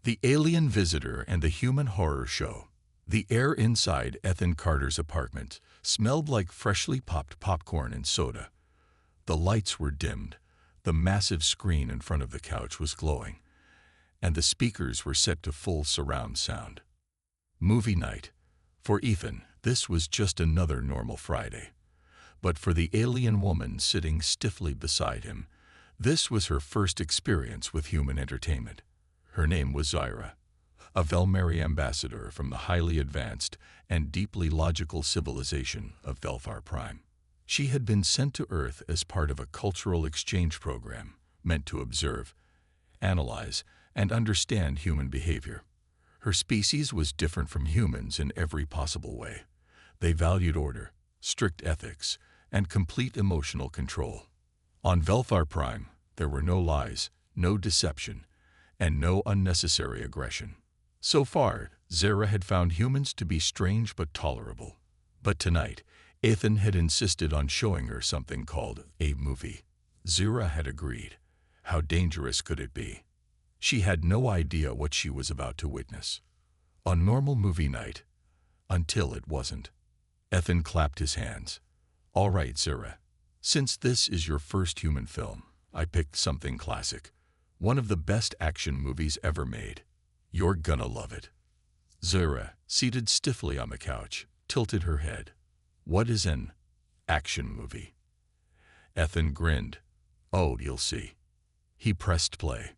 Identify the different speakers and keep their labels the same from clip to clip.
Speaker 1: The Alien Visitor and the Human Horror Show. The air inside Ethan Carter's apartment smelled like freshly popped popcorn and soda. The lights were dimmed, the massive screen in front of the couch was glowing, and the speakers were set to full surround sound. Movie night. For Ethan, this was just another normal Friday. But for the alien woman sitting stiffly beside him, this was her first experience with human entertainment. Her name was Zyra, a Velmeri ambassador from the highly advanced and deeply logical civilization of Velfar Prime. She had been sent to Earth as part of a cultural exchange program meant to observe, analyze, and understand human behavior. Her species was different from humans in every possible way. They valued order, strict ethics, and complete emotional control. On Velfar Prime, there were no lies, no deception, and no unnecessary aggression. So far, Zyra had found humans to be strange but tolerable. But tonight, Ethan had insisted on showing her something called a movie. Zyra had agreed. How dangerous could it be? She had no idea what she was about to witness. A normal movie night. Until it wasn't. Ethan clapped his hands. All right, Zyra. Since this is your first human film, I picked something classic. One of the best action movies ever made. You're gonna love it. Zyra, seated stiffly on the couch, tilted her head. What is an action movie? Ethan grinned. Oh, you'll see. He pressed play.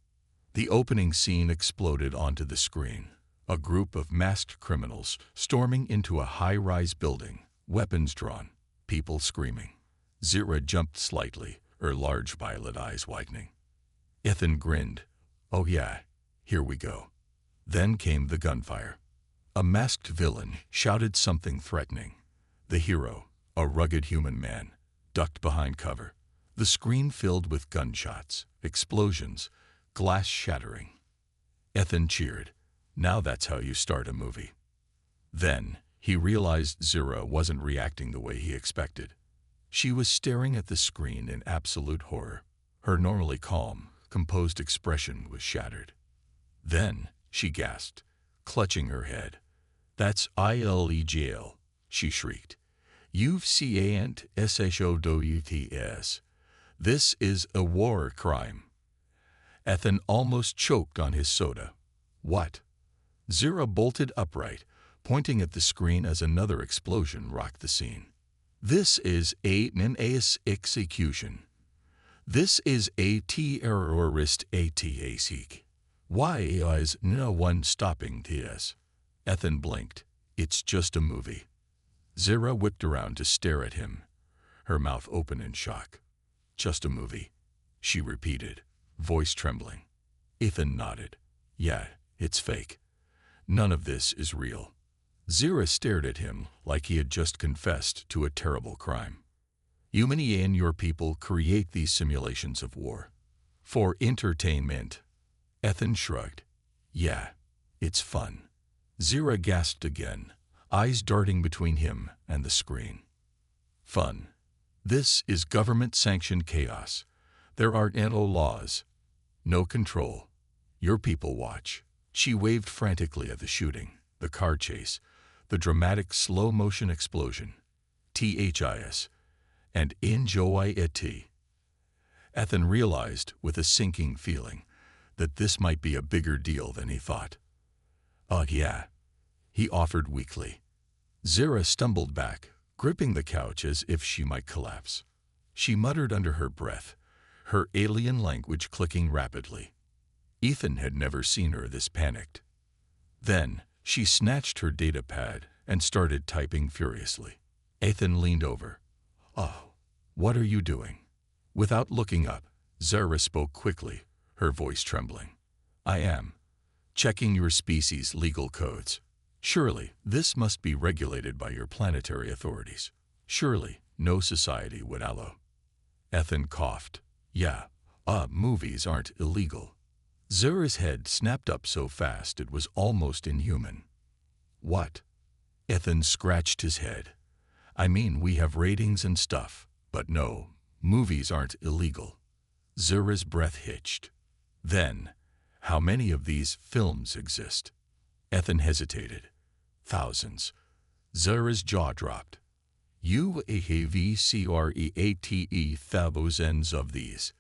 Speaker 1: The opening scene exploded onto the screen. A group of masked criminals storming into a high-rise building, weapons drawn, people screaming. Zyra jumped slightly, her large violet eyes widening. Ethan grinned. Oh yeah, here we go. Then came the gunfire. A masked villain shouted something threatening. The hero, a rugged human man, ducked behind cover. The screen filled with gunshots, explosions, glass shattering. Ethan cheered. Now that's how you start a movie. Then, he realized Zyra wasn't reacting the way he expected. She was staring at the screen in absolute horror. Her normally calm, composed expression was shattered. Then, she gasped, clutching her head. That's illegal, she shrieked. You've can't showts. This is a war crime. Ethan almost choked on his soda. What? Zyra bolted upright, pointing at the screen as another explosion rocked the scene. This is an execution. This is a terrorist attack. Why is no one stopping this? Ethan blinked. It's just a movie. Zyra whipped around to stare at him, her mouth open in shock. Just a movie, she repeated, voice trembling. Ethan nodded. Yeah, it's fake. None of this is real. Zyra stared at him like he had just confessed to a terrible crime. You and your people create these simulations of war. For entertainment. Ethan shrugged. Yeah, it's fun. Zyra gasped again, eyes darting between him and the screen. Fun. This is government-sanctioned chaos. There are no laws. No control. Your people watch. She waved frantically at the shooting, the car chase, the dramatic slow-motion explosion. THIS. And enjoy it. Ethan realized, with a sinking feeling, that this might be a bigger deal than he thought. Yeah, he offered weakly. Zyra stumbled back, gripping the couch as if she might collapse. She muttered under her breath, her alien language clicking rapidly. Ethan had never seen her this panicked. Then, she snatched her data pad and started typing furiously. Ethan leaned over. Oh, what are you doing? Without looking up, Zyra spoke quickly, her voice trembling. I am checking your species' legal codes. Surely, this must be regulated by your planetary authorities. Surely, no society would allow. Ethan coughed. Yeah, movies aren't illegal. Zyra's head snapped up so fast it was almost inhuman. What? Ethan scratched his head. I mean, we have ratings and stuff, but no, movies aren't illegal. Zyra's breath hitched. Then, How many of these films exist? Ethan hesitated. Thousands. Zara's jaw dropped. UAVCREATE thousands of these.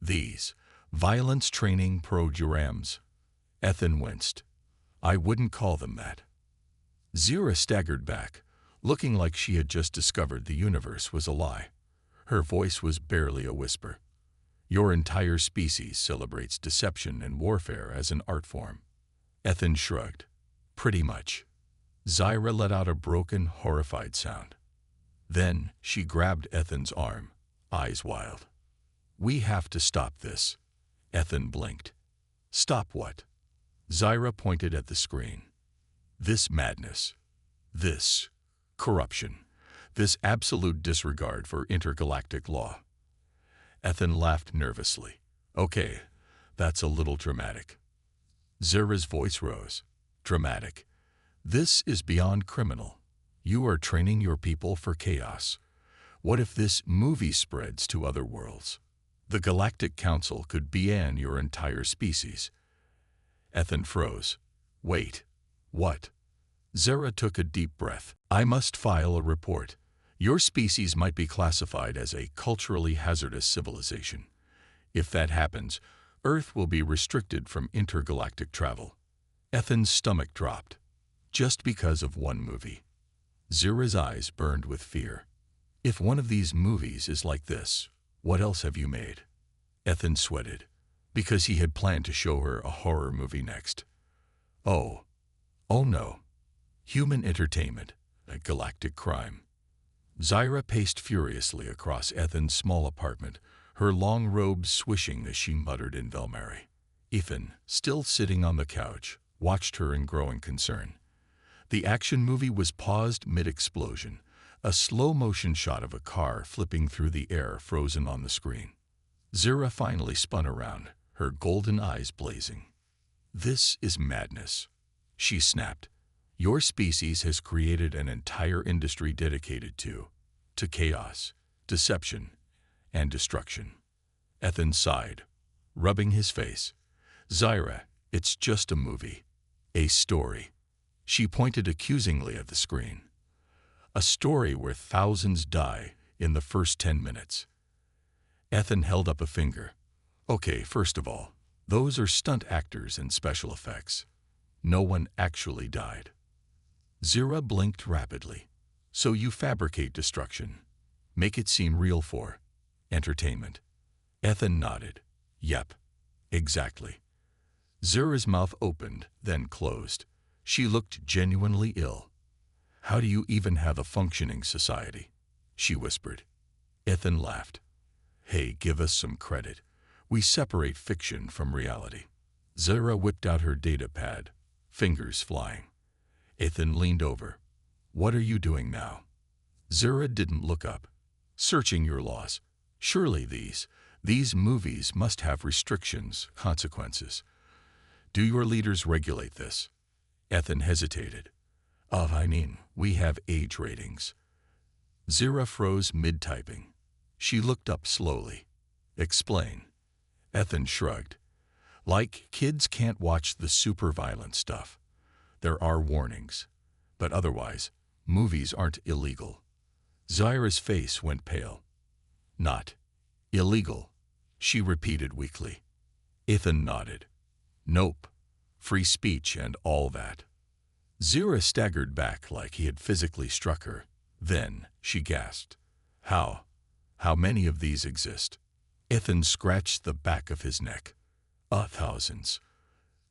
Speaker 1: These. Violence training programs. Ethan winced. I wouldn't call them that. Zara staggered back, looking like she had just discovered the universe was a lie. Her voice was barely a whisper. Your entire species celebrates deception and warfare as an art form. Ethan shrugged. Pretty much. Zara let out a broken, horrified sound. Then she grabbed Ethan's arm, eyes wild. We have to stop this. Ethan blinked. Stop what? Zara pointed at the screen. This madness. This corruption. This absolute disregard for intergalactic law. Ethan laughed nervously. Okay, that's a little dramatic. Zara's voice rose. Dramatic. This is beyond criminal. You are training your people for chaos. What if this movie spreads to other worlds? The Galactic Council could ban your entire species. Ethan froze. Wait. What? Zara took a deep breath. I must file a report. Your species might be classified as a culturally hazardous civilization. If that happens, Earth will be restricted from intergalactic travel. Ethan's stomach dropped. Just because of one movie. Zara's eyes burned with fear. If one of these movies is like this, what else have you made? Ethan sweated, because he had planned to show her a horror movie next. Oh no. Human entertainment, a galactic crime. Zara paced furiously across Ethan's small apartment, her long robes swishing as she muttered in Velmari. Ethan, still sitting on the couch, watched her in growing concern. The action movie was paused mid-explosion, a slow-motion shot of a car flipping through the air frozen on the screen. Zara finally spun around, her golden eyes blazing. This is madness, she snapped. Your species has created an entire industry dedicated to chaos, deception, and destruction. Ethan sighed, rubbing his face. Zara, it's just a movie. A story. She pointed accusingly at the screen. A story where thousands die in the first 10 minutes. Ethan held up a finger. Okay, first of all, those are stunt actors and special effects. No one actually died. Zara blinked rapidly. So you fabricate destruction. Make it seem real for entertainment. Ethan nodded. Yep, exactly. Zara's mouth opened, then closed. She looked genuinely ill. How do you even have a functioning society? She whispered. Ethan laughed. Hey, give us some credit. We separate fiction from reality. Zara whipped out her data pad, fingers flying. Ethan leaned over. What are you doing now? Zara didn't look up. Searching your laws. Surely these movies must have restrictions, consequences. Do your leaders regulate this? Ethan hesitated. We have age ratings. Zara froze mid-typing. She looked up slowly. Explain. Ethan shrugged. Like, kids can't watch the super violent stuff. There are warnings. But otherwise, movies aren't illegal. Zara's face went pale. Not illegal, she repeated weakly. Ethan nodded. Nope. Free speech and all that. Zara staggered back like he had physically struck her. Then she gasped. How? How many of these exist? Ethan scratched the back of his neck. Thousands.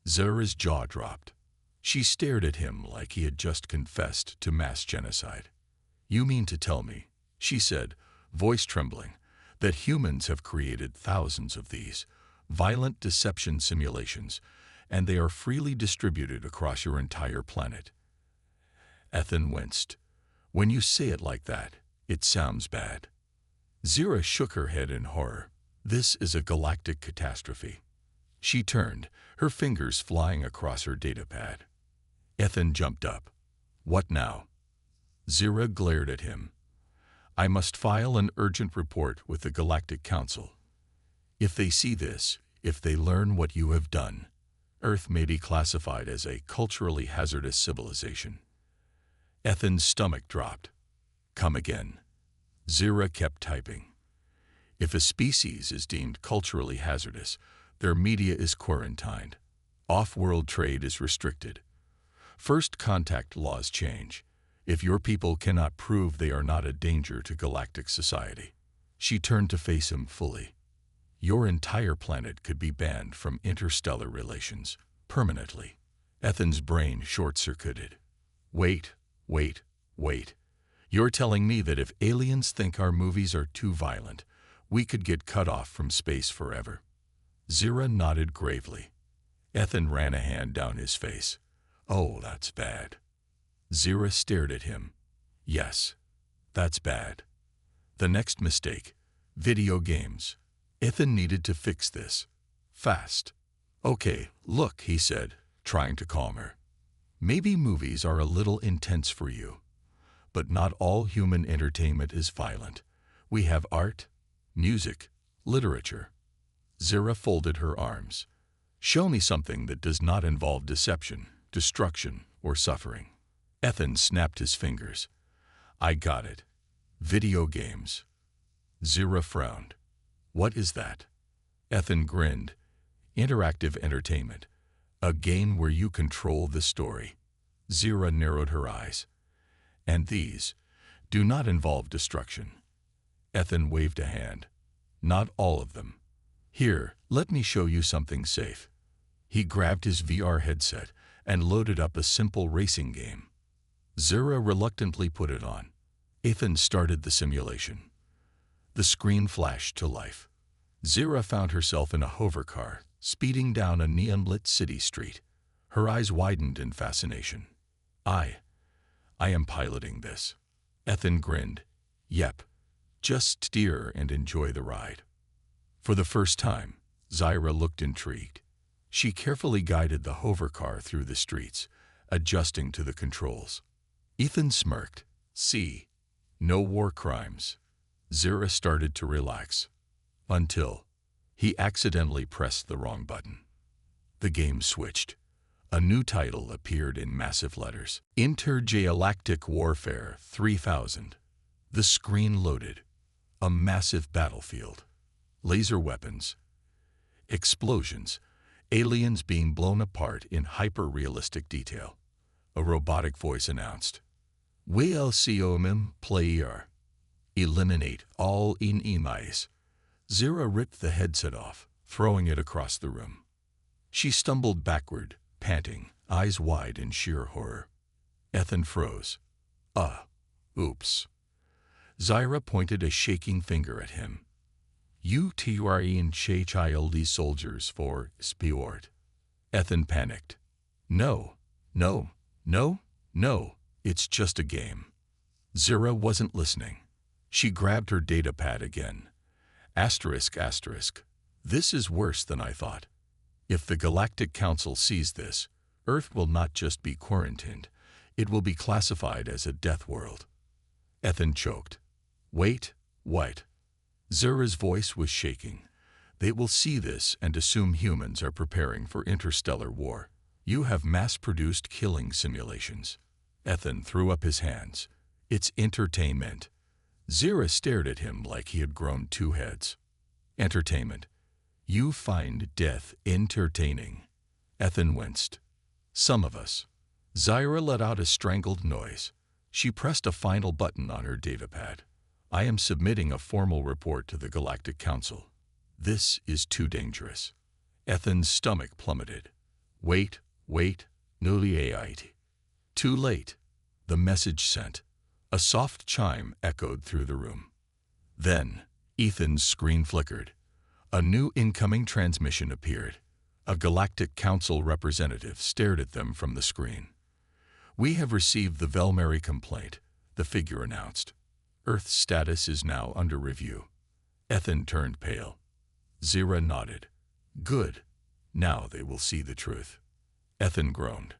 Speaker 1: Zara's jaw dropped. She stared at him like he had just confessed to mass genocide. You mean to tell me, she said, voice trembling, that humans have created thousands of these violent deception simulations, and they are freely distributed across your entire planet? Ethan winced. When you say it like that, it sounds bad. Zara shook her head in horror. This is a galactic catastrophe. She turned, her fingers flying across her datapad. Ethan jumped up. What now? Zara glared at him. I must file an urgent report with the Galactic Council. If they see this, if they learn what you have done, Earth may be classified as a culturally hazardous civilization. Ethan's stomach dropped. Come again. Zira kept typing. If a species is deemed culturally hazardous, their media is quarantined. Off-world trade is restricted. First contact laws change. If your people cannot prove they are not a danger to galactic society. She turned to face him fully. Your entire planet could be banned from interstellar relations, permanently. Ethan's brain short-circuited. Wait. You're telling me that if aliens think our movies are too violent, we could get cut off from space forever? Zira nodded gravely. Ethan ran a hand down his face. Oh, that's bad. Zira stared at him. Yes, that's bad. The next mistake, video games. Ethan needed to fix this. Fast. Okay, look, he said, trying to calm her. Maybe movies are a little intense for you, but not all human entertainment is violent. We have art, music, literature. Zira folded her arms. Show me something that does not involve deception, destruction, or suffering. Ethan snapped his fingers. I got it. Video games. Zira frowned. What is that? Ethan grinned. Interactive entertainment. A game where you control the story. Zira narrowed her eyes. And these do not involve destruction. Ethan waved a hand. Not all of them. Here, let me show you something safe. He grabbed his VR headset and loaded up a simple racing game. Zira reluctantly put it on. Ethan started the simulation. The screen flashed to life. Zira found herself in a hovercar, speeding down a neon-lit city street. Her eyes widened in fascination. I am piloting this. Ethan grinned. Yep. Just steer and enjoy the ride. For the first time, Zira looked intrigued. She carefully guided the hovercar through the streets, adjusting to the controls. Ethan smirked. See, no war crimes. Zira started to relax. Until he accidentally pressed the wrong button. The game switched. A new title appeared in massive letters. Intergalactic Warfare 3000. The screen loaded. A massive battlefield. Laser weapons. Explosions. Aliens being blown apart in hyper-realistic detail. A robotic voice announced. WLCOMM player. Eliminate all enemies. Zira ripped the headset off, throwing it across the room. She stumbled backward, panting, eyes wide in sheer horror. Ethan froze. Oops. Zira pointed a shaking finger at him. You are in childy soldiers for sport. Ethan panicked. No, it's just a game. Zira wasn't listening. She grabbed her data pad again. Asterisk. This is worse than I thought. If the Galactic Council sees this, Earth will not just be quarantined, it will be classified as a death world. Ethan choked. Wait, what? Zira's voice was shaking. They will see this and assume humans are preparing for interstellar war. You have mass-produced killing simulations. Ethan threw up his hands. It's entertainment. Zira stared at him like he had grown two heads. Entertainment. You find death entertaining. Ethan winced. Some of us. Zira let out a strangled noise. She pressed a final button on her datapad. I am submitting a formal report to the Galactic Council. This is too dangerous. Ethan's stomach plummeted. Wait, nuliate. Too late. The message sent. A soft chime echoed through the room. Then, Ethan's screen flickered. A new incoming transmission appeared. A Galactic Council representative stared at them from the screen. We have received the Velmary complaint, the figure announced. Earth's status is now under review. Ethan turned pale. Zira nodded. Good. Now they will see the truth. Ethan groaned.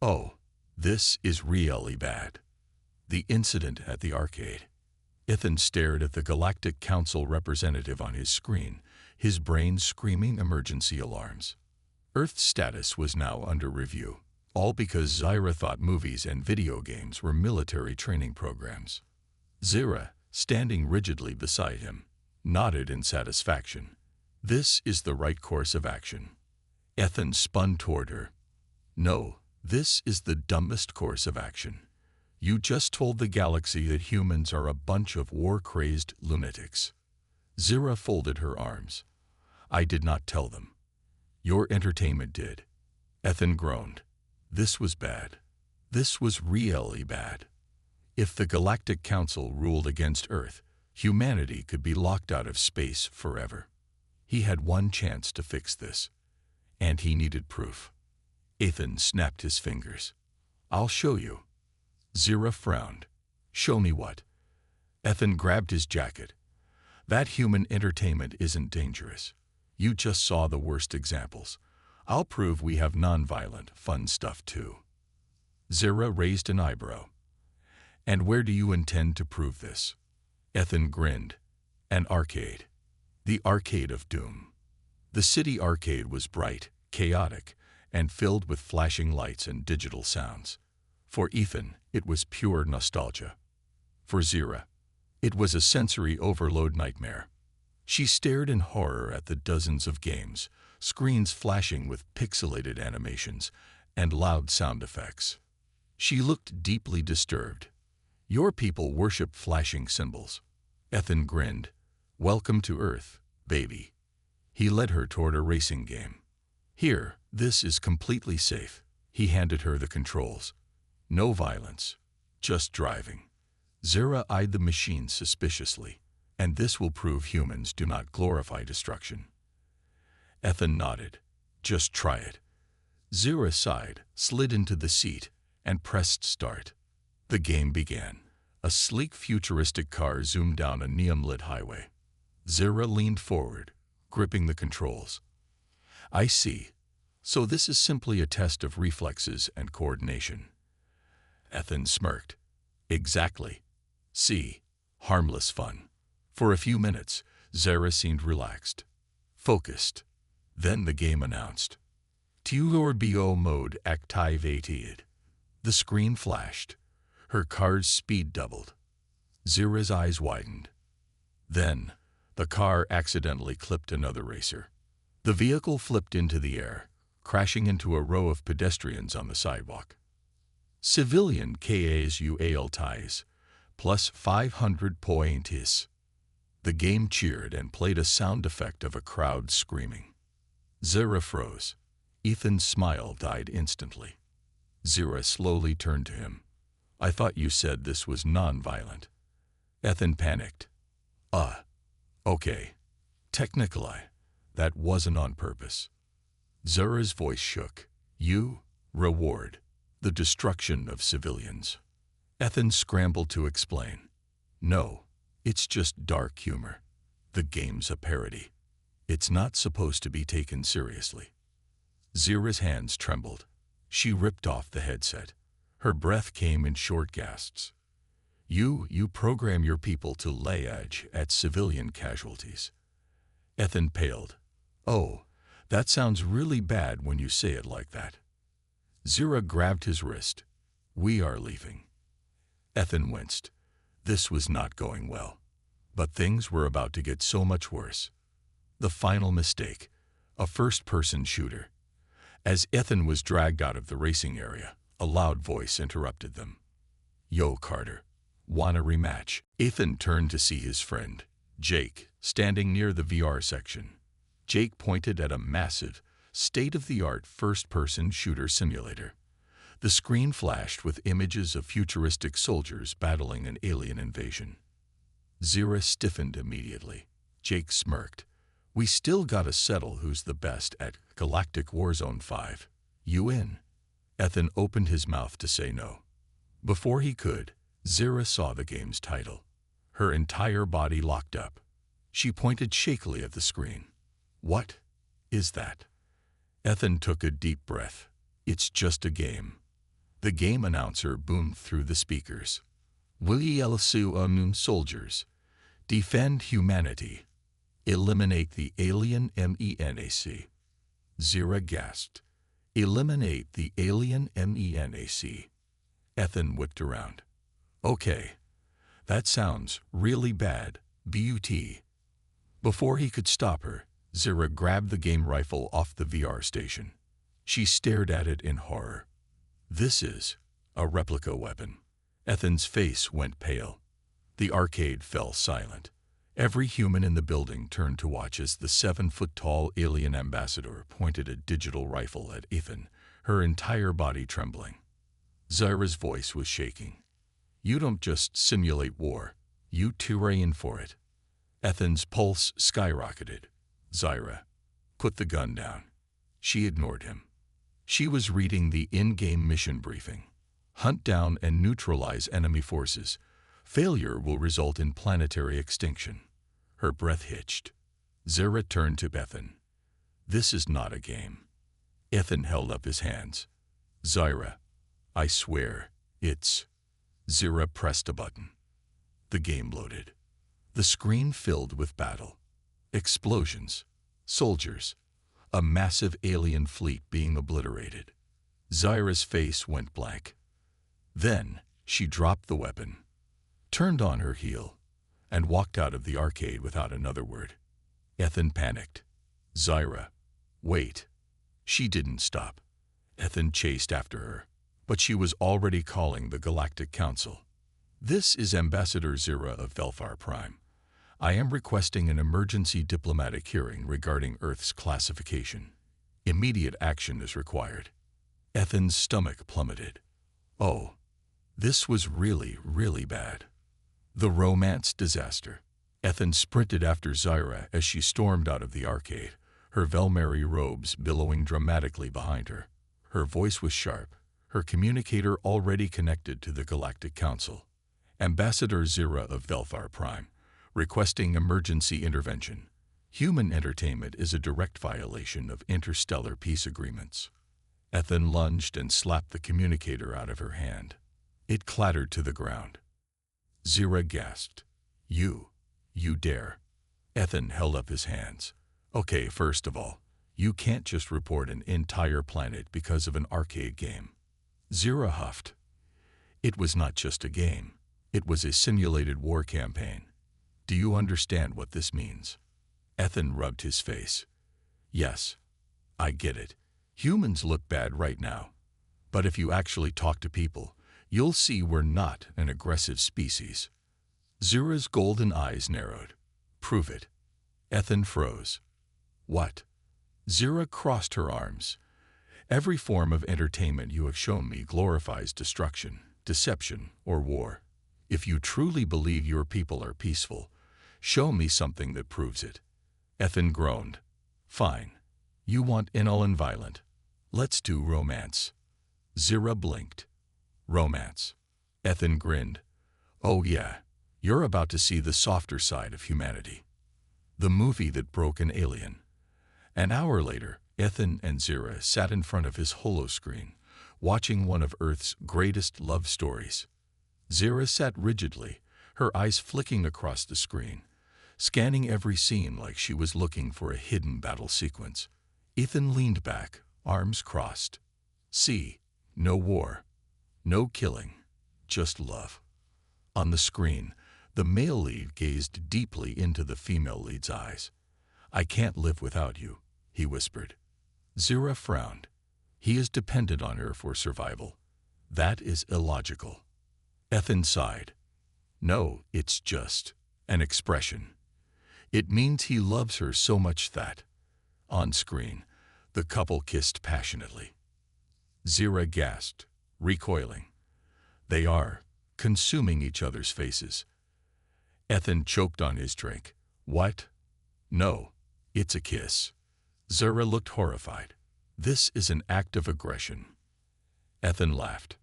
Speaker 1: Oh, this is really bad. The incident at the arcade. Ethan stared at the Galactic Council representative on his screen, his brain screaming emergency alarms. Earth's status was now under review, all because Zyra thought movies and video games were military training programs. Zyra, standing rigidly beside him, nodded in satisfaction. This is the right course of action. Ethan spun toward her. No, this is the dumbest course of action. You just told the galaxy that humans are a bunch of war-crazed lunatics. Zyra folded her arms. I did not tell them. Your entertainment did. Ethan groaned. This was bad. This was really bad. If the Galactic Council ruled against Earth, humanity could be locked out of space forever. He had one chance to fix this, and he needed proof. Ethan snapped his fingers. I'll show you. Zyra frowned. Show me what? Ethan grabbed his jacket. That human entertainment isn't dangerous. You just saw the worst examples. I'll prove we have non-violent, fun stuff too. Zyra raised an eyebrow. And where do you intend to prove this? Ethan grinned. An arcade. The Arcade of Doom. The city arcade was bright, chaotic, and filled with flashing lights and digital sounds. For Ethan, it was pure nostalgia. For Zyra, it was a sensory overload nightmare. She stared in horror at the dozens of games, screens flashing with pixelated animations and loud sound effects. She looked deeply disturbed. Your people worship flashing symbols. Ethan grinned. Welcome to Earth, baby. He led her toward a racing game. Here, this is completely safe. He handed her the controls. No violence, just driving. Zyra eyed the machine suspiciously. And this will prove humans do not glorify destruction. Ethan nodded. Just try it. Zyra sighed, slid into the seat, and pressed start. The game began. A sleek futuristic car zoomed down a neon-lit highway. Zyra leaned forward, gripping the controls. I see. So this is simply a test of reflexes and coordination. Ethan smirked. Exactly. See, harmless fun. For a few minutes, Zyra seemed relaxed, focused. Then the game announced. Turbo mode activated. The screen flashed. Her car's speed doubled. Zyra's eyes widened. Then, the car accidentally clipped another racer. The vehicle flipped into the air, crashing into a row of pedestrians on the sidewalk. Civilian casualties, plus 500 points. The game cheered and played a sound effect of a crowd screaming. Zyra froze. Ethan's smile died instantly. Zyra slowly turned to him. I thought you said this was non-violent. Ethan panicked. Okay. Technically, that wasn't on purpose. Zyra's voice shook. You reward the destruction of civilians. Ethan scrambled to explain. No. It's just dark humor. The game's a parody. It's not supposed to be taken seriously. Zyra's hands trembled. She ripped off the headset. Her breath came in short gasps. You program your people to lay edge at civilian casualties. Ethan paled. Oh, that sounds really bad when you say it like that. Zyra grabbed his wrist. We are leaving. Ethan winced. This was not going well. But things were about to get so much worse. The final mistake, a first-person shooter. As Ethan was dragged out of the racing area, a loud voice interrupted them. Yo, Carter. Want a rematch? Ethan turned to see his friend, Jake, standing near the VR section. Jake pointed at a massive, state-of-the-art first-person shooter simulator. The screen flashed with images of futuristic soldiers battling an alien invasion. Zyra stiffened immediately. Jake smirked. We still gotta settle who's the best at Galactic Warzone 5. You in? Ethan opened his mouth to say no. Before he could, Zyra saw the game's title. Her entire body locked up. She pointed shakily at the screen. What is that? Ethan took a deep breath. It's just a game. The game announcer boomed through the speakers. We soldiers. Defend humanity. Eliminate the alien menace. Zira gasped. Eliminate the alien MENAC. Ethan whipped around. Okay. That sounds really bad, BUT. Before he could stop her, Zira grabbed the game rifle off the VR station. She stared at it in horror. This is a replica weapon. Ethan's face went pale. The arcade fell silent. Every human in the building turned to watch as the 7-foot-tall alien ambassador pointed a digital rifle at Ethan, her entire body trembling. Zira's voice was shaking. You don't just simulate war, you train for it. Ethan's pulse skyrocketed. Zira, put the gun down. She ignored him. She was reading the in-game mission briefing. Hunt down and neutralize enemy forces. Failure will result in planetary extinction. Her breath hitched. Zira turned to Ethan. This is not a game. Ethan held up his hands. Zira, I swear, it's... Zira pressed a button. The game loaded. The screen filled with battle. Explosions. Soldiers. A massive alien fleet being obliterated. Zira's face went blank. Then she dropped the weapon, turned on her heel, and walked out of the arcade without another word. Ethan panicked. Zira, wait. She didn't stop. Ethan chased after her, but she was already calling the Galactic Council. This is Ambassador Zira of Velfar Prime. I am requesting an emergency diplomatic hearing regarding Earth's classification. Immediate action is required. Ethan's stomach plummeted. Oh, this was really, really bad. The romance disaster. Ethan sprinted after Zira as she stormed out of the arcade, her Velmary robes billowing dramatically behind her. Her voice was sharp, her communicator already connected to the Galactic Council. Ambassador Zira of Velfar Prime, requesting emergency intervention. Human entertainment is a direct violation of interstellar peace agreements. Ethan lunged and slapped the communicator out of her hand. It clattered to the ground. Zira gasped. You dare. Ethan held up his hands. Okay, first of all, you can't just report an entire planet because of an arcade game. Zira huffed. It was not just a game. It was a simulated war campaign. Do you understand what this means? Ethan rubbed his face. Yes, I get it. Humans look bad right now. But if you actually talk to people, you'll see we're not an aggressive species. Zira's golden eyes narrowed. Prove it. Ethan froze. What? Zira crossed her arms. Every form of entertainment you have shown me glorifies destruction, deception, or war. If you truly believe your people are peaceful, show me something that proves it. Ethan groaned. Fine. You want inal and violent. Let's do romance. Zira blinked. Romance. Ethan grinned. Oh yeah, you're about to see the softer side of humanity. The movie that broke an alien. An hour later, Ethan and Zira sat in front of his holoscreen, watching one of Earth's greatest love stories. Zira sat rigidly, her eyes flicking across the screen, scanning every scene like she was looking for a hidden battle sequence. Ethan leaned back, arms crossed. See, no war, no killing, just love. On the screen, the male lead gazed deeply into the female lead's eyes. I can't live without you, he whispered. Zira frowned. He is dependent on her for survival. That is illogical. Ethan sighed. No, it's just an expression. It means he loves her so much that, on screen, the couple kissed passionately. Zira gasped, recoiling. They are consuming each other's faces. Ethan choked on his drink. What? No, it's a kiss. Zira looked horrified. This is an act of aggression. Ethan laughed.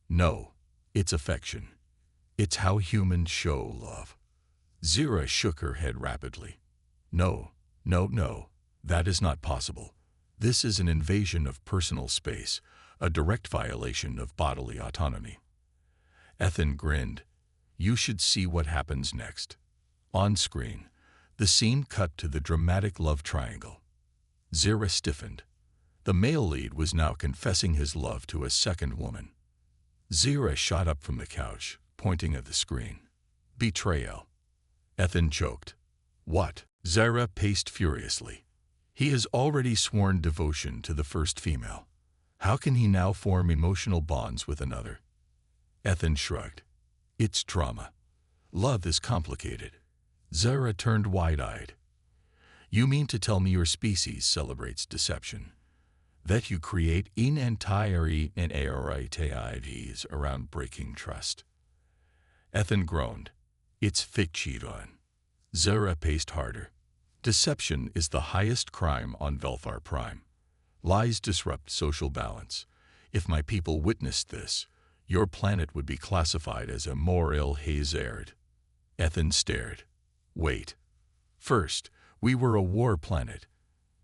Speaker 1: No, it's affection. It's how humans show love. Zira shook her head rapidly. No, that is not possible. This is an invasion of personal space, a direct violation of bodily autonomy. Ethan grinned. You should see what happens next. On screen, the scene cut to the dramatic love triangle. Zira stiffened. The male lead was now confessing his love to a second woman. Zira shot up from the couch, pointing at the screen. Betrayal. Ethan choked. What? Zira paced furiously. He has already sworn devotion to the first female. How can he now form emotional bonds with another? Ethan shrugged. It's trauma. Love is complicated. Zira turned wide-eyed. You mean to tell me your species celebrates deception? That you create inentire narratives around breaking trust? Ethan groaned. It's fiction. Zira paced harder. Deception is the highest crime on Velfar Prime. Lies disrupt social balance. If my people witnessed this, your planet would be classified as a moral hazard. Ethan stared. Wait. First, we were a war planet.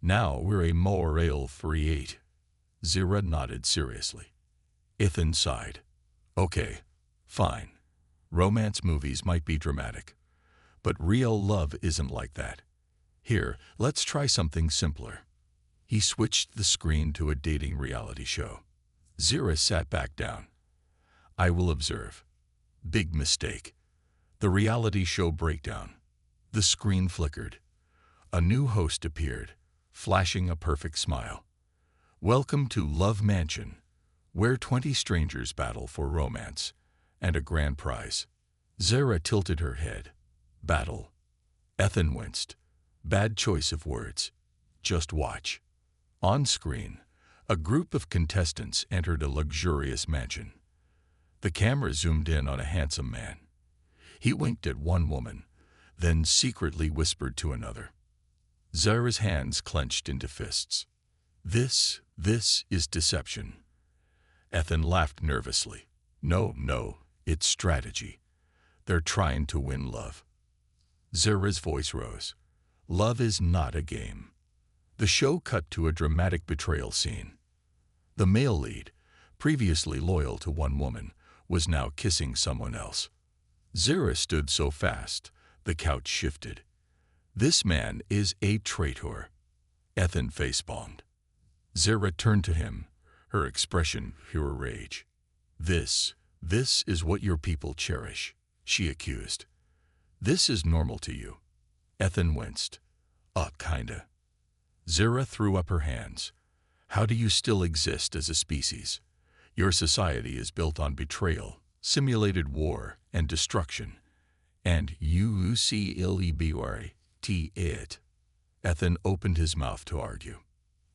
Speaker 1: Now we're a moral free. Zira nodded seriously. Ethan sighed. Okay, fine. Romance movies might be dramatic, but real love isn't like that. Here, let's try something simpler. He switched the screen to a dating reality show. Zira sat back down. I will observe. Big mistake. The reality show breakdown. The screen flickered. A new host appeared, flashing a perfect smile. Welcome to Love Mansion, where 20 strangers battle for romance and a grand prize. Zira tilted her head. Battle. Ethan winced. Bad choice of words. Just watch. On screen, a group of contestants entered a luxurious mansion. The camera zoomed in on a handsome man. He winked at one woman, then secretly whispered to another. Zira's hands clenched into fists. This is deception. Ethan laughed nervously. No, it's strategy. They're trying to win love. Zira's voice rose. Love is not a game. The show cut to a dramatic betrayal scene. The male lead, previously loyal to one woman, was now kissing someone else. Zira stood so fast, the couch shifted. This man is a traitor. Ethan facepalmed. Zira turned to him, her expression pure rage. This is what your people cherish, she accused. This is normal to you. Ethan winced. Kinda. Zira threw up her hands. How do you still exist as a species? Your society is built on betrayal, simulated war, and destruction. And you see it. Ethan opened his mouth to argue.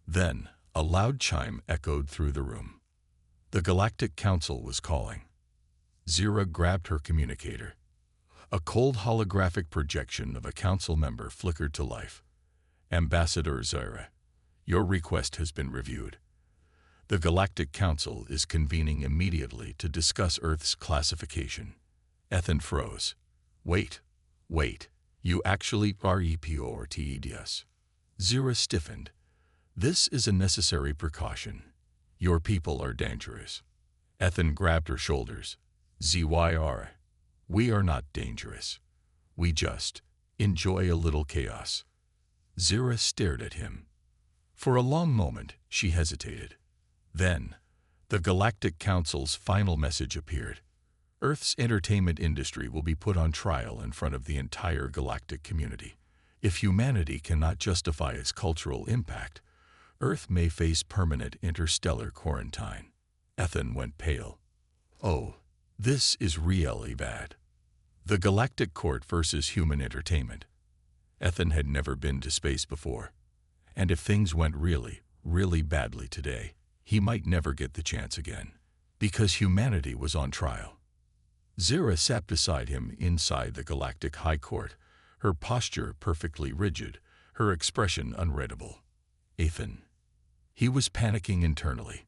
Speaker 1: Then, a loud chime echoed through the room. The Galactic Council was calling. Zira grabbed her communicator. A cold holographic projection of a council member flickered to life. Ambassador Zira, your request has been reviewed. The Galactic Council is convening immediately to discuss Earth's classification. Ethan froze. Wait. You actually are EPORTEDS. Zira stiffened. This is a necessary precaution. Your people are dangerous. Ethan grabbed her shoulders. ZYR. We are not dangerous. We just enjoy a little chaos. Zira stared at him. For a long moment, she hesitated. Then, the Galactic Council's final message appeared. Earth's entertainment industry will be put on trial in front of the entire galactic community. If humanity cannot justify its cultural impact, Earth may face permanent interstellar quarantine. Ethan went pale. Oh, this is really bad. The Galactic Court versus human entertainment. Ethan had never been to space before. And if things went really badly today, he might never get the chance again. Because humanity was on trial. Zira sat beside him inside the Galactic High Court, her posture perfectly rigid, her expression unreadable. Ethan. He was panicking internally.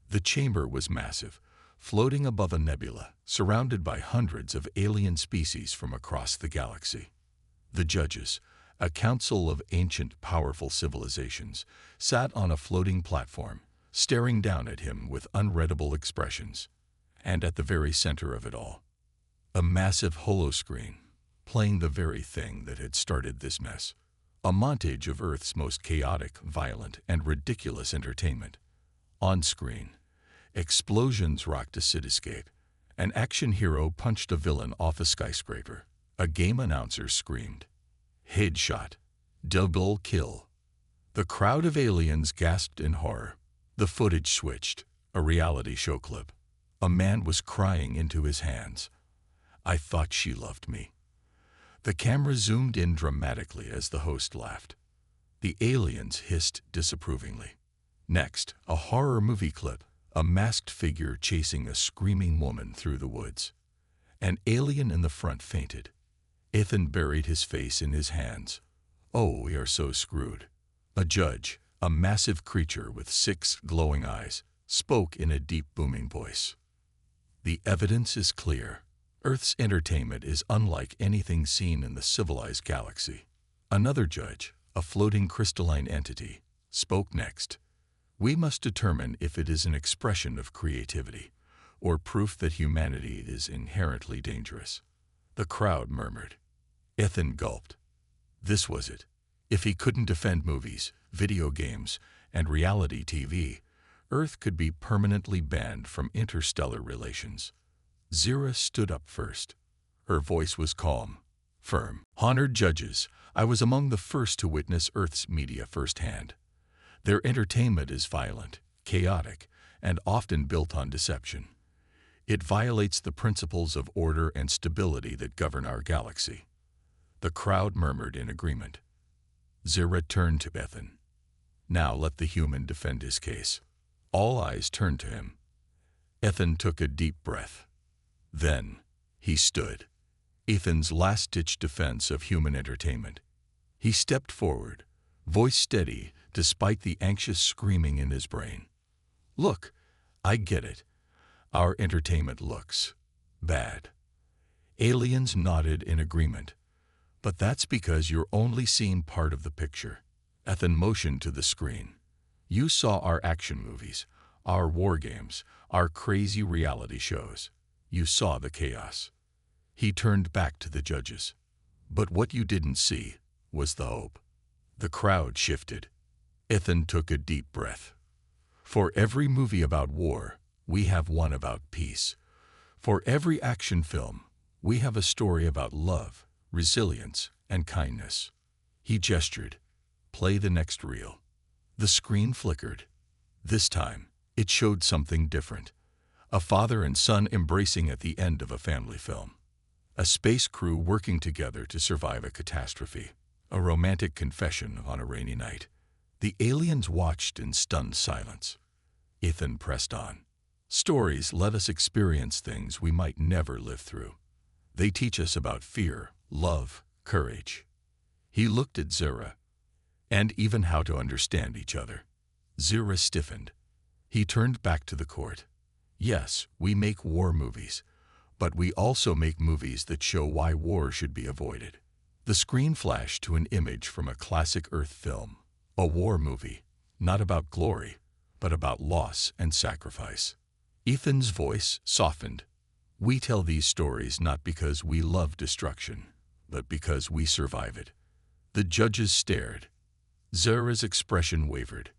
Speaker 1: The chamber was massive, floating above a nebula, surrounded by hundreds of alien species from across the galaxy. The judges, a council of ancient, powerful civilizations, sat on a floating platform, staring down at him with unreadable expressions. And at the very center of it all, a massive holoscreen, playing the very thing that had started this mess. A montage of Earth's most chaotic, violent, and ridiculous entertainment. On screen, explosions rocked a cityscape. An action hero punched a villain off a skyscraper. A game announcer screamed, "Headshot! Double kill!" The crowd of aliens gasped in horror. The footage switched. A reality show clip. A man was crying into his hands. "I thought she loved me." The camera zoomed in dramatically as the host laughed. The aliens hissed disapprovingly. Next, a horror movie clip. A masked figure chasing a screaming woman through the woods. An alien in the front fainted. Ethan buried his face in his hands. "Oh, we are so screwed." A judge, a massive creature with 6 glowing eyes, spoke in a deep booming voice. "The evidence is clear. Earth's entertainment is unlike anything seen in the civilized galaxy." Another judge, a floating crystalline entity, spoke next. "We must determine if it is an expression of creativity or proof that humanity is inherently dangerous." The crowd murmured. Ethan gulped. This was it. If he couldn't defend movies, video games, and reality TV, Earth could be permanently banned from interstellar relations. Zira stood up first. Her voice was calm, firm. "Honored judges, I was among the first to witness Earth's media firsthand. Their entertainment is violent, chaotic, and often built on deception. It violates the principles of order and stability that govern our galaxy." The crowd murmured in agreement. Zira turned to Ethan. "Now let the human defend his case." All eyes turned to him. Ethan took a deep breath. Then, he stood. Ethan's last-ditch defense of human entertainment. He stepped forward, voice steady despite the anxious screaming in his brain. "Look, I get it. Our entertainment looks bad." Aliens nodded in agreement. "But that's because you're only seeing part of the picture." Ethan motioned to the screen. "You saw our action movies, our war games, our crazy reality shows. You saw the chaos." He turned back to the judges. "But what you didn't see was the hope." The crowd shifted. Ethan took a deep breath. "For every movie about war, we have one about peace. For every action film, we have a story about love, resilience, and kindness." He gestured. "Play the next reel." The screen flickered. This time, it showed something different. A father and son embracing at the end of a family film. A space crew working together to survive a catastrophe. A romantic confession on a rainy night. The aliens watched in stunned silence. Ethan pressed on. "Stories let us experience things we might never live through. They teach us about fear, love, courage." He looked at Zira. "And even how to understand each other." Zira stiffened. He turned back to the court. "Yes, we make war movies, but we also make movies that show why war should be avoided." The screen flashed to an image from a classic Earth film. A war movie, not about glory, but about loss and sacrifice. Ethan's voice softened. "We tell these stories not because we love destruction, but because we survive it." The judges stared. Zira's expression wavered.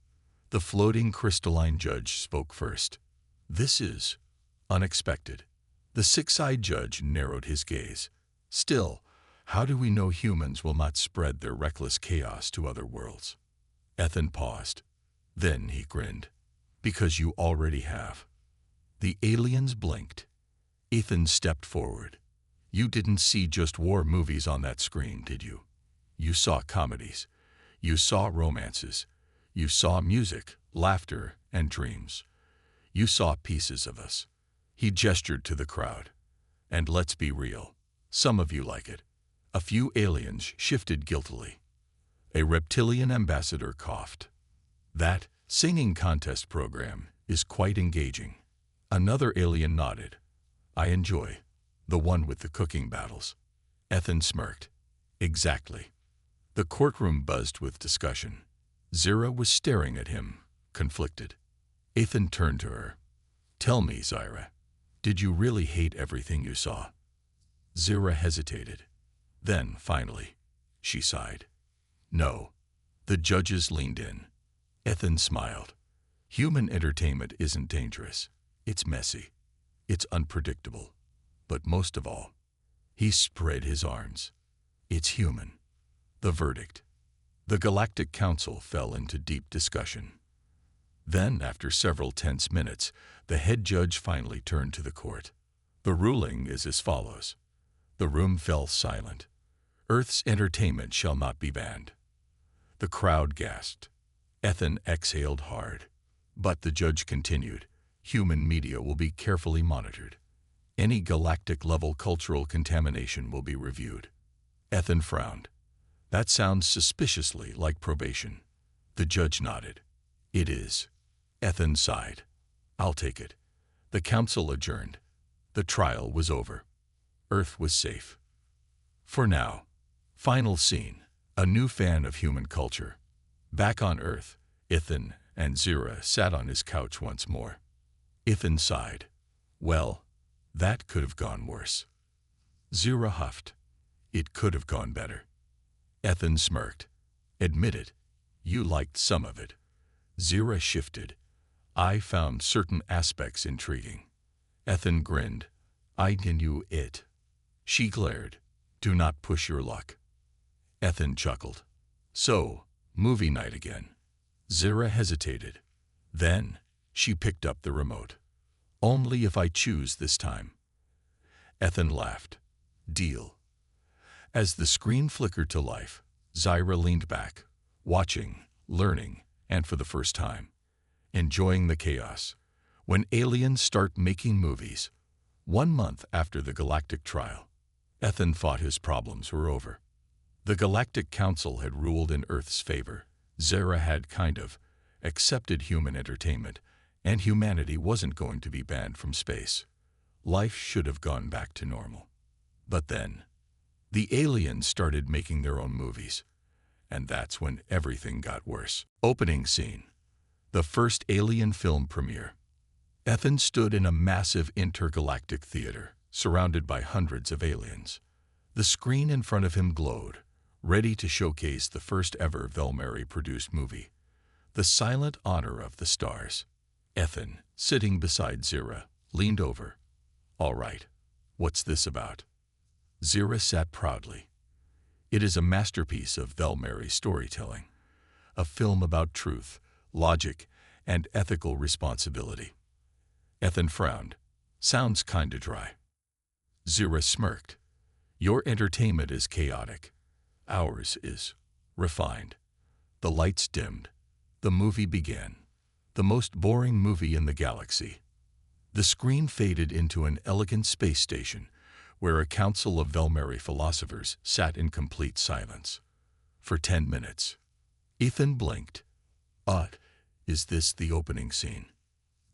Speaker 1: The floating crystalline judge spoke first. "This is unexpected." The 6-eyed judge narrowed his gaze. "Still, how do we know humans will not spread their reckless chaos to other worlds?" Ethan paused. Then he grinned. "Because you already have." The aliens blinked. Ethan stepped forward. "You didn't see just war movies on that screen, did you? You saw comedies. You saw romances. You saw music, laughter, and dreams. You saw pieces of us." He gestured to the crowd. "And let's be real. Some of you like it." A few aliens shifted guiltily. A reptilian ambassador coughed. "That singing contest program is quite engaging." Another alien nodded. "I enjoy the one with the cooking battles." Ethan smirked. "Exactly." The courtroom buzzed with discussion. Zira was staring at him, conflicted. Ethan turned to her. "Tell me, Zira, did you really hate everything you saw?" Zira hesitated. Then, finally, she sighed. No. The judges leaned in. Ethan smiled. Human entertainment isn't dangerous. It's messy. It's unpredictable. But most of all, he spread his arms. It's human. The verdict. The Galactic Council fell into deep discussion. Then, after several tense minutes, the head judge finally turned to the court. The ruling is as follows. The room fell silent. Earth's entertainment shall not be banned. The crowd gasped. Ethan exhaled hard. But the judge continued. Human media will be carefully monitored. Any galactic-level cultural contamination will be reviewed. Ethan frowned. That sounds suspiciously like probation. The judge nodded. It is. Ethan sighed. I'll take it. The council adjourned. The trial was over. Earth was safe. For now. Final scene. A new fan of human culture. Back on Earth, Ethan and Zira sat on his couch once more. Ethan sighed. Well, that could have gone worse. Zira huffed. It could have gone better. Ethan smirked. Admit it. You liked some of it. Zira shifted. I found certain aspects intriguing. Ethan grinned. I knew it. She glared. Do not push your luck. Ethan chuckled. So, movie night again. Zira hesitated. Then, she picked up the remote. Only if I choose this time. Ethan laughed. Deal. As the screen flickered to life, Zira leaned back, watching, learning, and for the first time, enjoying the chaos. When aliens start making movies, 1 month after the Galactic trial, Ethan thought his problems were over. The Galactic Council had ruled in Earth's favor. Zira had kind of accepted human entertainment, and humanity wasn't going to be banned from space. Life should have gone back to normal. But then, the aliens started making their own movies, and that's when everything got worse. Opening scene. The first alien film premiere. Ethan stood in a massive intergalactic theater, surrounded by hundreds of aliens. The screen in front of him glowed, ready to showcase the first ever Velmary-produced movie, The Silent Honor of the Stars. Ethan, sitting beside Zira, leaned over. All right, what's this about? Zira sat proudly. It is a masterpiece of Velmary storytelling, a film about truth, logic, and ethical responsibility. Ethan frowned. Sounds kinda dry. Zira smirked. Your entertainment is chaotic. Ours is refined. The lights dimmed. The movie began. The most boring movie in the galaxy. The screen faded into an elegant space station where a council of Velmary philosophers sat in complete silence. For 10 minutes. Ethan blinked. Is this the opening scene?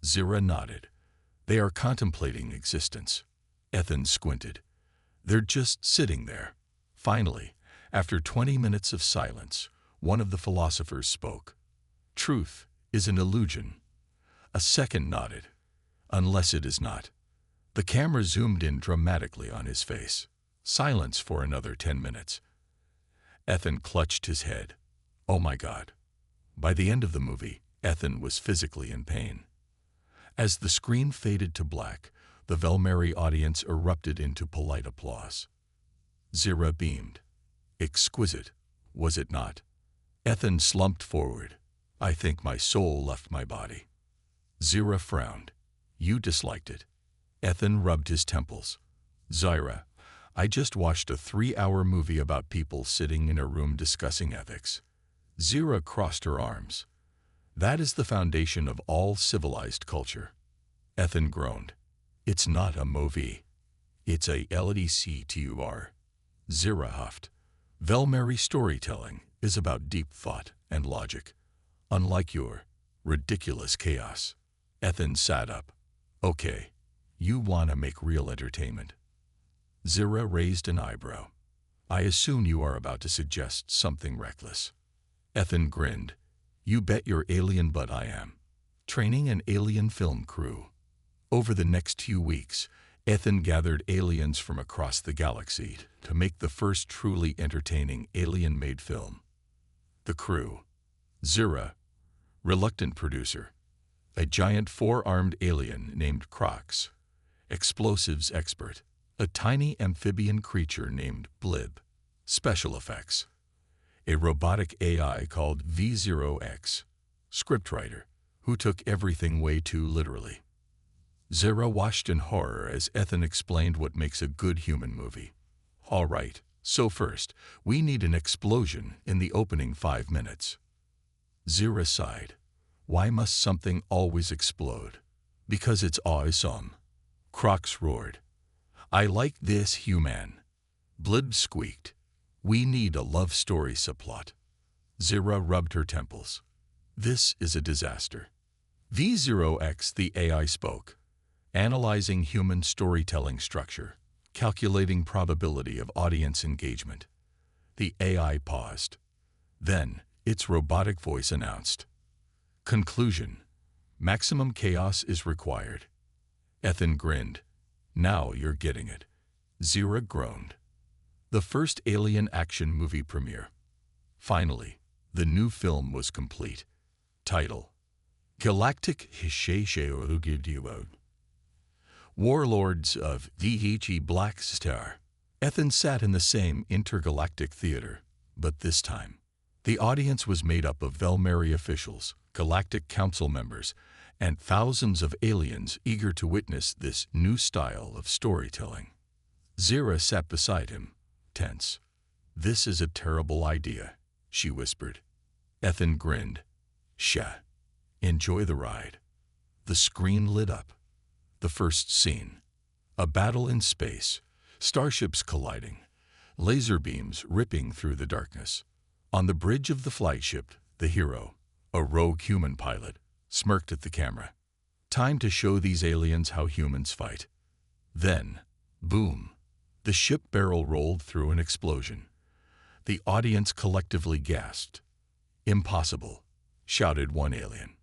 Speaker 1: Zira nodded. They are contemplating existence. Ethan squinted. They're just sitting there. Finally, after 20 minutes of silence, one of the philosophers spoke. Truth is an illusion. A second nodded. Unless it is not. The camera zoomed in dramatically on his face. Silence for another 10 minutes. Ethan clutched his head. Oh my God. By the end of the movie, Ethan was physically in pain. As the screen faded to black, the Velmary audience erupted into polite applause. Zira beamed. Exquisite, was it not? Ethan slumped forward. I think my soul left my body. Zira frowned. You disliked it. Ethan rubbed his temples. Zira, I just watched a 3-hour movie about people sitting in a room discussing ethics. Zira crossed her arms. That is the foundation of all civilized culture. Ethan groaned. It's not a movie. It's a LDCTUR. Zira huffed. Velmary storytelling is about deep thought and logic, unlike your ridiculous chaos. Ethan sat up. Okay, you want to make real entertainment. Zira raised an eyebrow. I assume you are about to suggest something reckless. Ethan grinned. You bet your alien butt I am. Training an alien film crew. Over the next few weeks, Ethan gathered aliens from across the galaxy to make the first truly entertaining alien-made film. The crew. Zira, reluctant producer. A giant four-armed alien named Crocs. Explosives expert. A tiny amphibian creature named Blib. Special effects. A robotic AI called V0X. Scriptwriter, who took everything way too literally. Zira watched in horror as Ethan explained what makes a good human movie. All right, so first, we need an explosion in the opening 5 minutes. Zira sighed. Why must something always explode? Because it's awesome. Crocs roared. I like this, human. Blib squeaked. We need a love story subplot. Zira rubbed her temples. This is a disaster. V0X, the AI spoke, analyzing human storytelling structure, calculating probability of audience engagement. The AI paused. Then, its robotic voice announced. Conclusion. Maximum chaos is required. Ethan grinned. Now you're getting it. Zira groaned. The first alien action movie premiere. Finally, the new film was complete. Title. Galactic Council. Warlords of the Black Star. Ethan sat in the same intergalactic theater, but this time, the audience was made up of Velmeri officials, Galactic Council members, and thousands of aliens eager to witness this new style of storytelling. Zira sat beside him, tense. This is a terrible idea, she whispered. Ethan grinned. Sha. Enjoy the ride. The screen lit up. The first scene. A battle in space. Starships colliding. Laser beams ripping through the darkness. On the bridge of the flagship, the hero, a rogue human pilot, smirked at the camera. Time to show these aliens how humans fight. Then, boom. The ship barrel rolled through an explosion. The audience collectively gasped. Impossible, shouted one alien.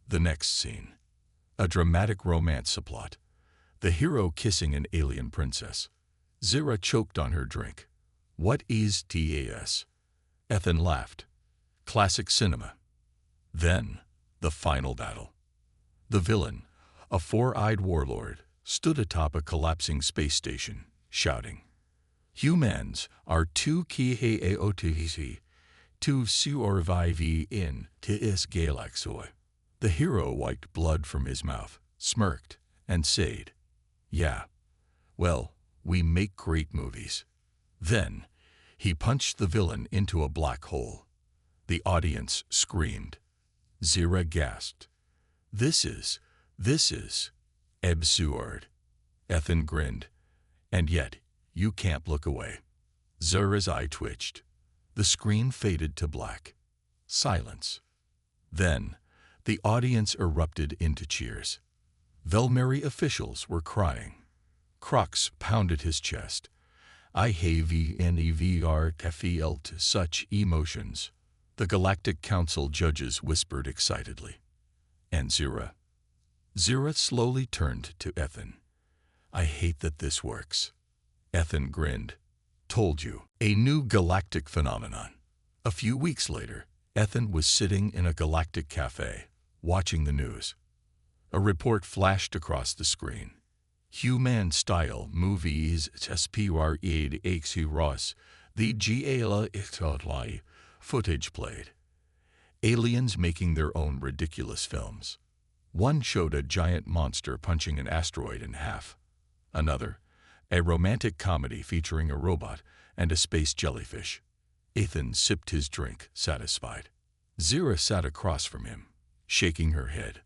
Speaker 1: The next scene. A dramatic romance subplot. The hero kissing an alien princess. Zira choked on her drink. What is TAS? Ethan laughed. Classic cinema. Then, the final battle. The villain, a four-eyed warlord, stood atop a collapsing space station, shouting, Humans are too key to survive in this galaxy. The hero wiped blood from his mouth, smirked, and said, Yeah, well, we make great movies. Then, he punched the villain into a black hole. The audience screamed. Zira gasped. This is absurd. Ethan grinned. And yet, you can't look away. Zira's eye twitched. The screen faded to black. Silence. Then, the audience erupted into cheers. Velmeri officials were crying. Crocs pounded his chest. I have never felt such emotions. The Galactic Council judges whispered excitedly. And Zira? Zira slowly turned to Ethan. I hate that this works. Ethan grinned. Told you. A new galactic phenomenon. A few weeks later, Ethan was sitting in a galactic cafe, watching the news. A report flashed across the screen. Human-style movies SPRED Ross, the GALA footage played. Aliens making their own ridiculous films. One showed a giant monster punching an asteroid in half. Another, a romantic comedy featuring a robot and a space jellyfish. Ethan sipped his drink, satisfied. Zira sat across from him, shaking her head.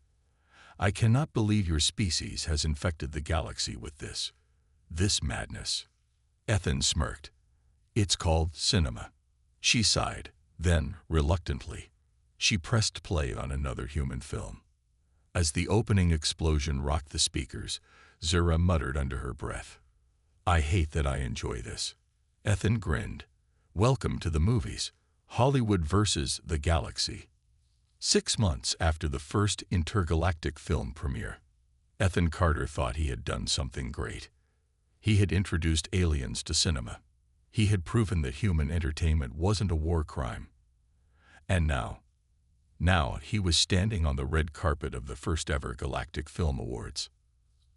Speaker 1: I cannot believe your species has infected the galaxy with this madness. Ethan smirked. It's called cinema. She sighed. Then, reluctantly, she pressed play on another human film. As the opening explosion rocked the speakers, Zira muttered under her breath, I hate that I enjoy this. Ethan grinned. Welcome to the movies. Hollywood versus the galaxy. 6 months after the first intergalactic film premiere, Ethan Carter thought he had done something great. He had introduced aliens to cinema. He had proven that human entertainment wasn't a war crime. And now he was standing on the red carpet of the first ever Galactic Film Awards,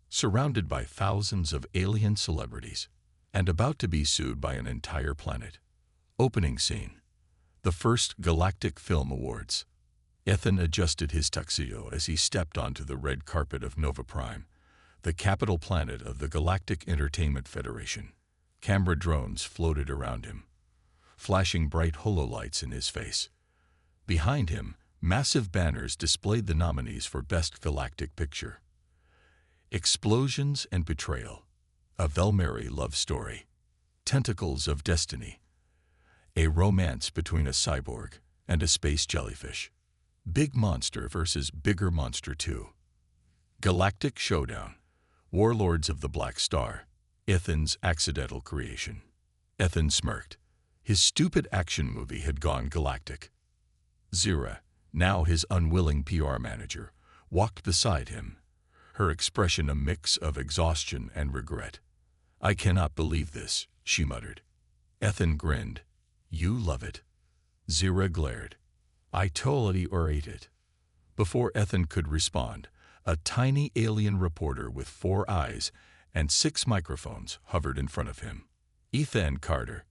Speaker 1: surrounded by thousands of alien celebrities, and about to be sued by an entire planet. Opening scene. The first Galactic Film Awards. Ethan adjusted his tuxedo as he stepped onto the red carpet of Nova Prime, the capital planet of the Galactic Entertainment Federation. Camera drones floated around him, flashing bright hololights in his face. Behind him, massive banners displayed the nominees for Best Galactic Picture. Explosions and Betrayal. A Velmary Love Story. Tentacles of Destiny. A romance between a cyborg and a space jellyfish. Big Monster versus Bigger Monster 2. Galactic Showdown. Warlords of the Black Star. Ethan's accidental creation. Ethan smirked. His stupid action movie had gone galactic. Zira, now his unwilling PR manager, walked beside him, her expression a mix of exhaustion and regret. "I cannot believe this," she muttered. Ethan grinned. "You love it." Zira glared. "I totally ate it." Before Ethan could respond, a tiny alien reporter with 4 eyes and 6 microphones hovered in front of him. Ethan Carter,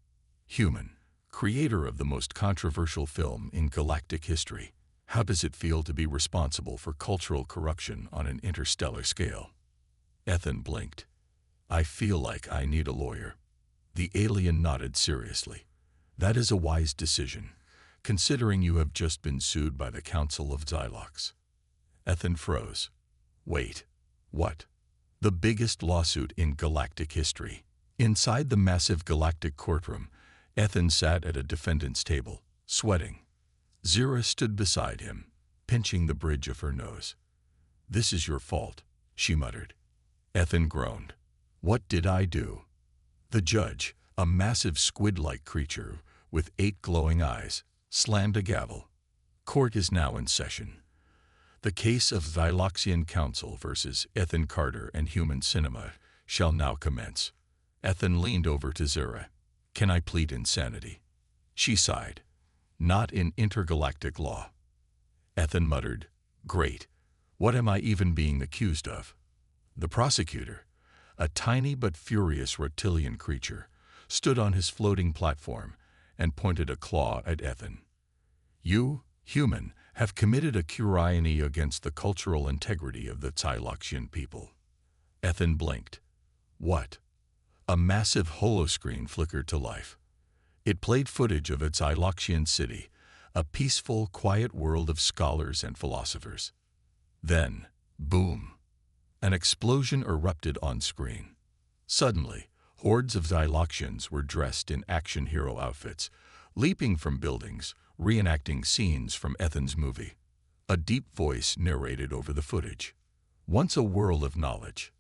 Speaker 1: human, creator of the most controversial film in galactic history. How does it feel to be responsible for cultural corruption on an interstellar scale? Ethan blinked. "I feel like I need a lawyer." The alien nodded seriously. "That is a wise decision, considering you have just been sued by the Council of Xylox." Ethan froze. "Wait, what?" "The biggest lawsuit in galactic history." Inside the massive galactic courtroom, Ethan sat at a defendant's table, sweating. Zira stood beside him, pinching the bridge of her nose. "This is your fault," she muttered. Ethan groaned. "What did I do?" The judge, a massive squid-like creature with 8 glowing eyes, slammed a gavel. "Court is now in session. The case of Galactic Council versus Ethan Carter and Human Cinema shall now commence." Ethan leaned over to Zira. "Can I plead insanity?" She sighed. "Not in intergalactic law." Ethan muttered, "Great. What am I even being accused of?" The prosecutor, a tiny but furious reptilian creature, stood on his floating platform and pointed a claw at Ethan. "You, human, have committed a crime against the cultural integrity of the Xyloxian people." Ethan blinked. "What?" A massive holoscreen flickered to life. It played footage of a Xyloxian city, a peaceful, quiet world of scholars and philosophers. Then, boom! An explosion erupted on screen. Suddenly, hordes of Xyloxians were dressed in action hero outfits, leaping from buildings, reenacting scenes from Ethan's movie. A deep voice narrated over the footage. "Once a world of knowledge,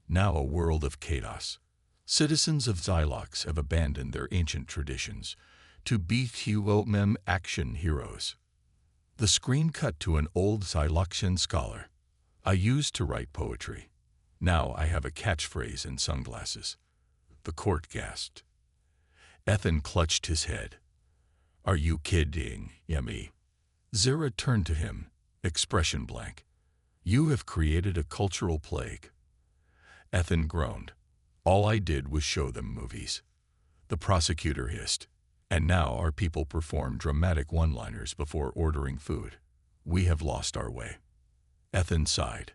Speaker 1: now a world of chaos. Citizens of Xylox have abandoned their ancient traditions to be human action heroes." The screen cut to an old Xyloxian scholar. "I used to write poetry. Now I have a catchphrase and sunglasses." The court gasped. Ethan clutched his head. "Are you kidding, Yemi?" Zira turned to him, expression blank. "You have created a cultural plague." Ethan groaned. "All I did was show them movies." The prosecutor hissed. "And now our people perform dramatic one-liners before ordering food. We have lost our way." Ethan sighed.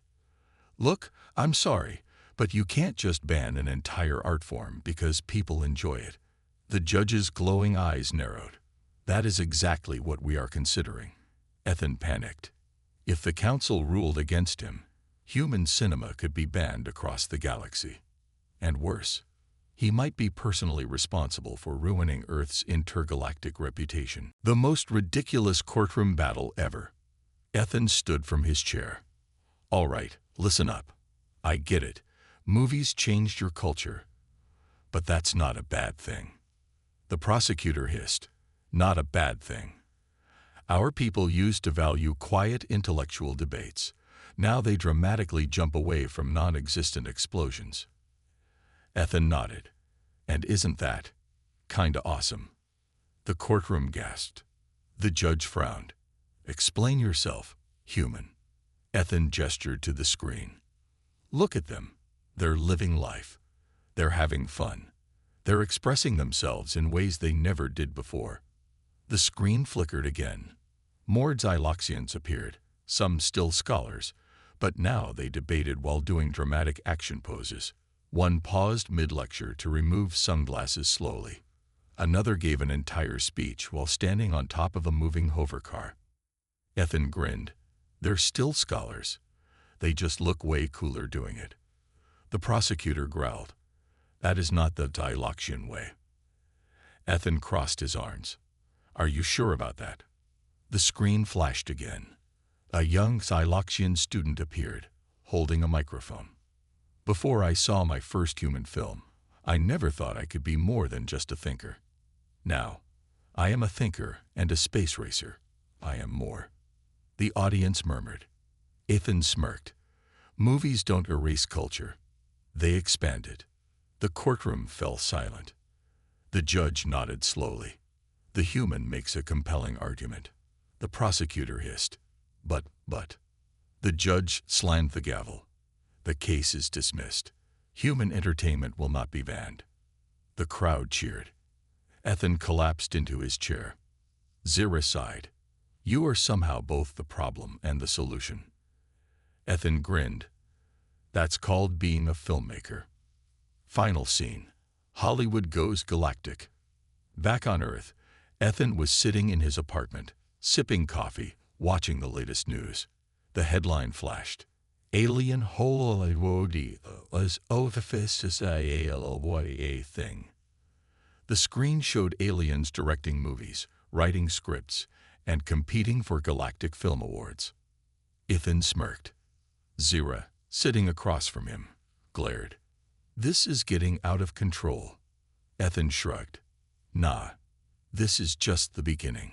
Speaker 1: "Look, I'm sorry, but you can't just ban an entire art form because people enjoy it." The judge's glowing eyes narrowed. "That is exactly what we are considering." Ethan panicked. If the council ruled against him, human cinema could be banned across the galaxy. And worse, he might be personally responsible for ruining Earth's intergalactic reputation. The most ridiculous courtroom battle ever. Ethan stood from his chair. "All right, listen up. I get it. Movies changed your culture. But that's not a bad thing." The prosecutor hissed. "Not a bad thing. Our people used to value quiet intellectual debates. Now they dramatically jump away from non-existent explosions." Ethan nodded. "And isn't that kinda awesome?" The courtroom gasped. The judge frowned. Explain yourself, human. Ethan gestured to the screen. Look at them. They're living life. They're having fun. They're expressing themselves in ways they never did before. The screen flickered again. More Xyloxians appeared, some still scholars, but now they debated while doing dramatic action poses. One paused mid-lecture to remove sunglasses slowly. Another gave an entire speech while standing on top of a moving hovercar. Ethan grinned. They're still scholars. They just look way cooler doing it. The prosecutor growled. That is not the Xyloxian way. Ethan crossed his arms. Are you sure about that? The screen flashed again. A young Xyloxian student appeared, holding a microphone. Before I saw my first human film, I never thought I could be more than just a thinker. Now, I am a thinker and a space racer. I am more. The audience murmured. Ethan smirked. Movies don't erase culture. They expand it. The courtroom fell silent. The judge nodded slowly. The human makes a compelling argument. The prosecutor hissed. But. The judge slammed the gavel. The case is dismissed. Human entertainment will not be banned. The crowd cheered. Ethan collapsed into his chair. Zira sighed. You are somehow both the problem and the solution. Ethan grinned. That's called being a filmmaker. Final scene. Hollywood goes galactic. Back on Earth, Ethan was sitting in his apartment, sipping coffee, watching the latest news. The headline flashed. Alien Hollywood was a thing. The screen showed aliens directing movies, writing scripts, and competing for galactic film awards. Ethan smirked. Zira, sitting across from him, glared. This is getting out of control. Ethan shrugged. Nah, this is just the beginning.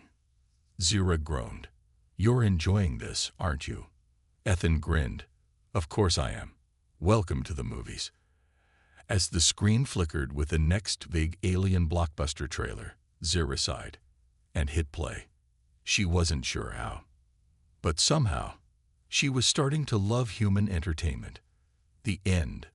Speaker 1: Zira groaned. You're enjoying this, aren't you? Ethan grinned. Of course I am. Welcome to the movies. As the screen flickered with the next big alien blockbuster trailer, Zira sighed and hit play. She wasn't sure how. But somehow, she was starting to love human entertainment. The end.